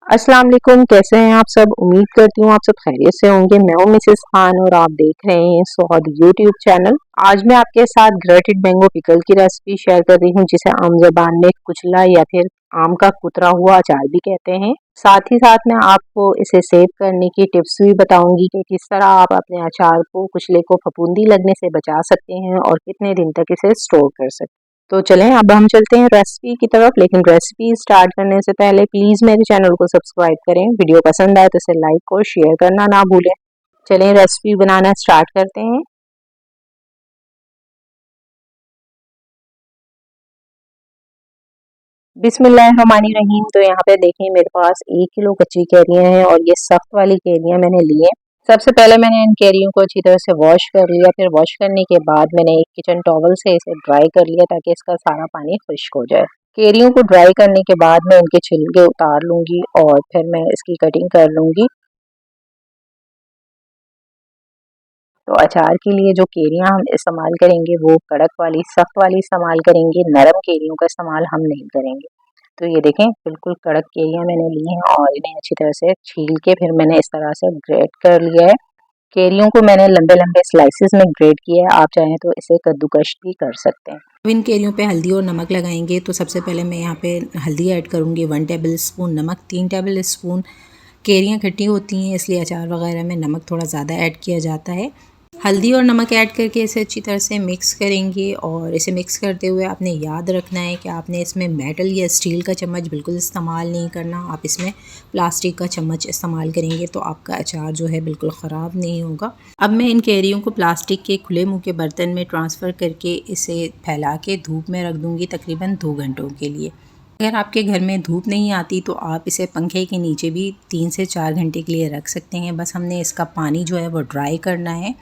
अस्सलाम वालेकुम, कैसे हैं आप सब। उम्मीद करती हूँ आप सब खैरियत से होंगे। मैं हूँ मिसेस खान और आप देख रहे हैं सौद यूट्यूब चैनल। आज मैं आपके साथ ग्रेटेड मैंगो पिकल की रेसिपी शेयर कर रही हूँ, जिसे आम ज़बान में कुचला या फिर आम का कुतरा हुआ अचार भी कहते हैं। साथ ही साथ मैं आपको इसे सेव करने की टिप्स भी बताऊंगी कि किस तरह आप अपने अचार को कुचले को फफूंदी लगने से बचा सकते हैं और कितने दिन तक इसे स्टोर कर सकते हैं। तो चलें अब हम चलते हैं रेसिपी की तरफ। लेकिन रेसिपी स्टार्ट करने से पहले प्लीज़ मेरे चैनल को सब्सक्राइब करें। वीडियो पसंद आए तो इसे लाइक और शेयर करना ना भूलें। चलें रेसिपी बनाना स्टार्ट करते हैं। बिस्मिल्लाहिर्रहमानिर्रहीम। तो यहाँ पे देखें मेरे पास 1 किलो कच्ची कैरियाँ हैं और ये सख्त वाली कैरियाँ मैंने ली हैं। सबसे पहले मैंने इन कैरियों को अच्छी तरह से वॉश कर लिया। फिर वॉश करने के बाद मैंने एक किचन टॉवल से इसे ड्राई कर लिया ताकि इसका सारा पानी खुश्क हो जाए। कैरियों को ड्राई करने के बाद मैं इनके छिलके उतार लूँगी और फिर मैं इसकी कटिंग कर लूँगी। तो अचार के लिए जो कैरियाँ हम इस्तेमाल करेंगे वो कड़क वाली सख्त वाली इस्तेमाल करेंगे, नरम कैरियों का इस्तेमाल हम नहीं करेंगे। तो ये देखें बिल्कुल कड़क कैरियाँ मैंने ली हैं और इन्हें अच्छी तरह से छील के फिर मैंने इस तरह से ग्रेट कर लिया है। कैरियों को मैंने लंबे लंबे स्लाइसेस में ग्रेट किया है, आप चाहें तो इसे कद्दूकश भी कर सकते हैं। अब इन कैरियों पे हल्दी और नमक लगाएंगे। तो सबसे पहले मैं यहाँ पे हल्दी ऐड करूँगी 1 टेबल स्पून, नमक 3 टेबल स्पून। कैरियाँ खट्टी होती हैं इसलिए अचार वगैरह में नमक थोड़ा ज़्यादा ऐड किया जाता है। हल्दी और नमक ऐड करके इसे अच्छी तरह से मिक्स करेंगे और इसे मिक्स करते हुए आपने याद रखना है कि आपने इसमें मेटल या स्टील का चम्मच बिल्कुल इस्तेमाल नहीं करना। आप इसमें प्लास्टिक का चम्मच इस्तेमाल करेंगे तो आपका अचार जो है बिल्कुल ख़राब नहीं होगा। अब मैं इन कैरियों को प्लास्टिक के खुले मुँह के बर्तन में ट्रांसफ़र करके इसे फैला के धूप में रख दूँगी तकरीबन 2 घंटों के लिए। अगर आपके घर में धूप नहीं आती तो आप इसे पंखे के नीचे भी 3 से 4 घंटे के लिए रख सकते हैं। बस हमने इसका पानी जो है वो ड्राई करना है।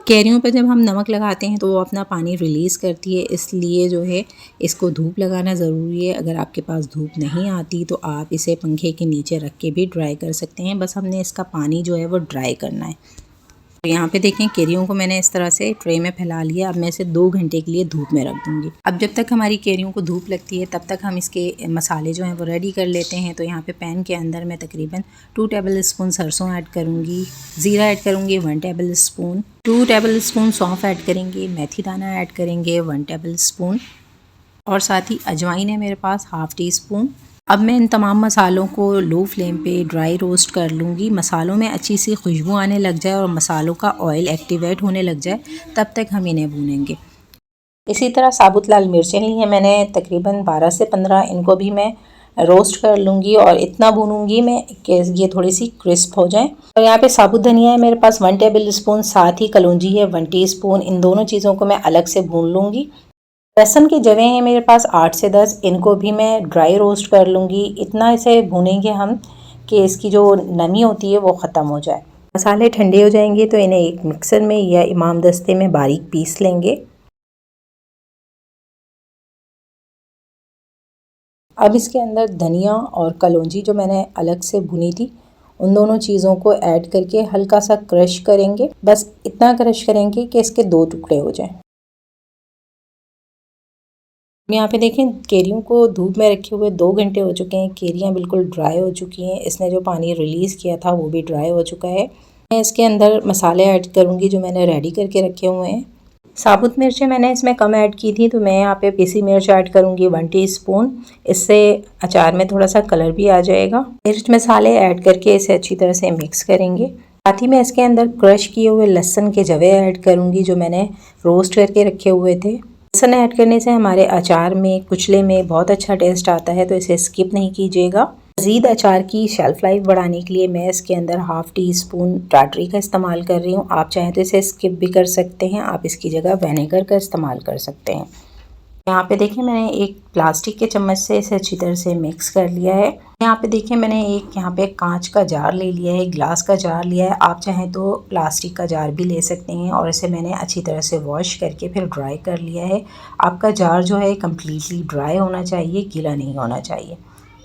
कैरियों पर जब हम नमक लगाते हैं तो वो अपना पानी रिलीज़ करती है, इसलिए जो है इसको धूप लगाना ज़रूरी है। अगर आपके पास धूप नहीं आती तो आप इसे पंखे के नीचे रख के भी ड्राई कर सकते हैं। बस हमने इसका पानी जो है वो ड्राई करना है। तो यहाँ पे देखें कैरियों को मैंने इस तरह से ट्रे में फैला लिया। अब मैं इसे 2 घंटे के लिए धूप में रख दूँगी। अब जब तक हमारी कैरियों को धूप लगती है तब तक हम इसके मसाले जो हैं वो रेडी कर लेते हैं। तो यहाँ पे पैन के अंदर मैं तकरीबन 2 टेबल स्पून सरसों ऐड करूँगी, ज़ीरा ऐड करूँगी 1 टेबल स्पून, 2 टेबल स्पून सौंफ ऐड करेंगे, मेथी दाना ऐड करेंगे 1 टेबल स्पून और साथ ही अजवाइन है मेरे पास ½ टी स्पून। अब मैं इन तमाम मसालों को लो फ्लेम पे ड्राई रोस्ट कर लूँगी। मसालों में अच्छी सी खुशबू आने लग जाए और मसालों का ऑयल एक्टिवेट होने लग जाए तब तक हम इन्हें भूनेंगे। इसी तरह साबुत लाल मिर्चें ली हैं मैंने तकरीबन 12 से 15, इनको भी मैं रोस्ट कर लूँगी और इतना भूनूंगी मैं कि ये थोड़ी सी क्रिस्प हो जाए। और यहाँ पे साबुत धनिया है मेरे पास 1 टेबल स्पून, साथ ही कलौंजी है 1 टीस्पून। इन दोनों चीज़ों को मैं अलग से भून लूँगी। लहसुन के जवे हैं मेरे पास 8 से 10, इनको भी मैं ड्राई रोस्ट कर लूँगी। इतना इसे भूनेंगे हम कि इसकी जो नमी होती है वो ख़त्म हो जाए। मसाले ठंडे हो जाएंगे तो इन्हें एक मिक्सर में या इमाम दस्ते में बारीक पीस लेंगे। अब इसके अंदर धनिया और कलौंजी जो मैंने अलग से भुनी थी उन दोनों चीज़ों को ऐड करके हल्का सा क्रश करेंगे। बस इतना क्रश करेंगे कि इसके 2 टुकड़े हो जाएं। यहाँ पे देखें कैरियों को धूप में रखे हुए 2 घंटे हो चुके हैं। कैरियाँ बिल्कुल ड्राई हो चुकी हैं, इसने जो पानी रिलीज़ किया था वो भी ड्राई हो चुका है। मैं इसके अंदर मसाले ऐड करूँगी जो मैंने रेडी करके रखे हुए हैं। साबुत मिर्चें मैंने इसमें कम ऐड की थी तो मैं यहाँ पे पीसी मिर्च ऐड करूँगी 1 टीस्पून। इससे अचार में थोड़ा सा कलर भी आ जाएगा। मिर्च मसाले ऐड करके इसे अच्छी तरह से मिक्स करेंगे। साथ ही मैं इसके अंदर क्रश किए हुए लहसुन के जवे ऐड करूँगी जो मैंने रोस्ट करके रखे हुए थे। लहसुन ऐड करने से हमारे अचार में कुचले में बहुत अच्छा टेस्ट आता है, तो इसे स्किप नहीं कीजिएगा। मज़ीद अचार की शेल्फ़ लाइफ बढ़ाने के लिए मैं इसके अंदर ½ टी स्पून टाटरी का इस्तेमाल कर रही हूँ। आप चाहें तो इसे स्किप भी कर सकते हैं, आप इसकी जगह विनेगर का इस्तेमाल कर सकते हैं। यहाँ पे देखिए मैंने एक प्लास्टिक के चम्मच से इसे अच्छी तरह से मिक्स कर लिया है। यहाँ पे देखिए मैंने एक यहाँ पे कांच का जार ले लिया है, ग्लास का जार लिया है। आप चाहें तो प्लास्टिक का जार भी ले सकते हैं और इसे मैंने अच्छी तरह से वॉश करके फिर ड्राई कर लिया है। आपका जार जो है कम्प्लीटली ड्राई होना चाहिए, गीला नहीं होना चाहिए।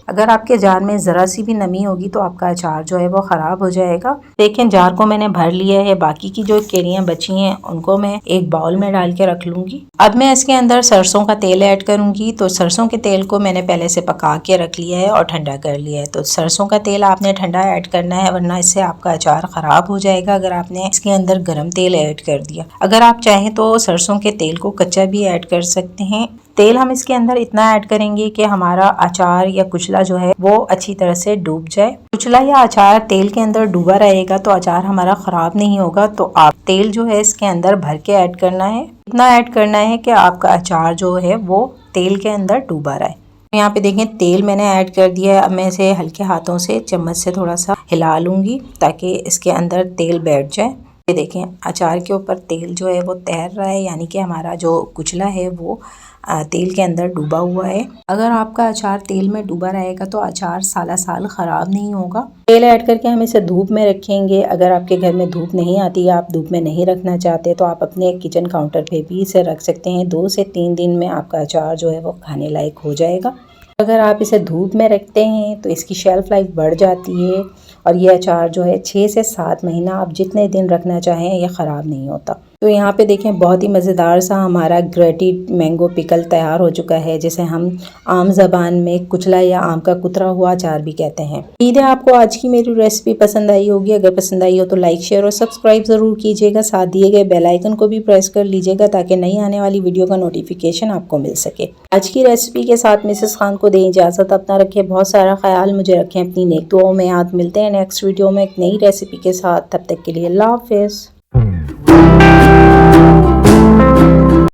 अगर आपके जार में ज़रा सी भी नमी होगी तो आपका अचार जो है वो ख़राब हो जाएगा। देखें जार को मैंने भर लिया है। बाकी की जो केरियाँ बची हैं उनको मैं एक बाउल में डाल के रख लूँगी। अब मैं इसके अंदर सरसों का तेल ऐड करूँगी। तो सरसों के तेल को मैंने पहले से पका के रख लिया है और ठंडा कर लिया है। तो सरसों का तेल आपने ठंडा ऐड करना है, वरना इससे आपका अचार ख़राब हो जाएगा अगर आपने इसके अंदर गर्म तेल ऐड कर दिया। अगर आप चाहें तो सरसों के तेल को कच्चा भी ऐड कर सकते हैं। तेल हम इसके अंदर इतना ऐड करेंगे कि हमारा अचार या कुचला जो है वो अच्छी तरह से डूब जाए। कुचला या अचार तेल के अंदर डूबा रहेगा तो अचार हमारा ख़राब नहीं होगा। तो आप तेल जो है इसके अंदर भर के ऐड करना है। इतना ऐड करना है कि आपका अचार जो है वो तेल के अंदर डूबा रहे। यहाँ पे देखें तेल मैंने ऐड कर दिया है। अब मैं इसे हल्के हाथों से चम्मच से थोड़ा सा हिला लूँगी ताकि इसके अंदर तेल बैठ जाए। ये देखें अचार के ऊपर तेल जो है वो तैर रहा है, यानी कि हमारा जो कुचला है वो तेल के अंदर डूबा हुआ है। अगर आपका अचार तेल में डूबा रहेगा तो अचार साला साल ख़राब नहीं होगा। तेल ऐड करके हम इसे धूप में रखेंगे। अगर आपके घर में धूप नहीं आती, आप धूप में नहीं रखना चाहते, तो आप अपने किचन काउंटर पे भी इसे रख सकते हैं। 2 से 3 दिन में आपका अचार जो है वो खाने लायक हो जाएगा। अगर आप इसे धूप में रखते हैं तो इसकी शेल्फ़ लाइफ बढ़ जाती है और ये अचार जो है 6 से 7 महीना आप जितने दिन रखना चाहें ये ख़राब नहीं होता। तो यहाँ पे देखें बहुत ही मज़ेदार सा हमारा ग्रेटेड मैंगो पिकल तैयार हो चुका है, जिसे हम आम ज़बान में कुचला या आम का कुतरा हुआ अचार भी कहते हैं। उम्मीद है आपको आज की मेरी रेसिपी पसंद आई होगी। अगर पसंद आई हो तो लाइक, शेयर और सब्सक्राइब ज़रूर कीजिएगा। साथ दिए गए बेल आइकन को भी प्रेस कर लीजिएगा ताकि नई आने वाली वीडियो का नोटिफिकेशन आपको मिल सके। आज की रेसिपी के साथ मिसेस खान को दें इजाज़त। अपना रखें बहुत सारा ख्याल, मुझे रखें अपनी नेक दुआओं में याद। मिलते हैं नेक्स्ट वीडियो में एक नई रेसिपी के साथ। तब तक के लिए अल्लाह हाफ़िज़।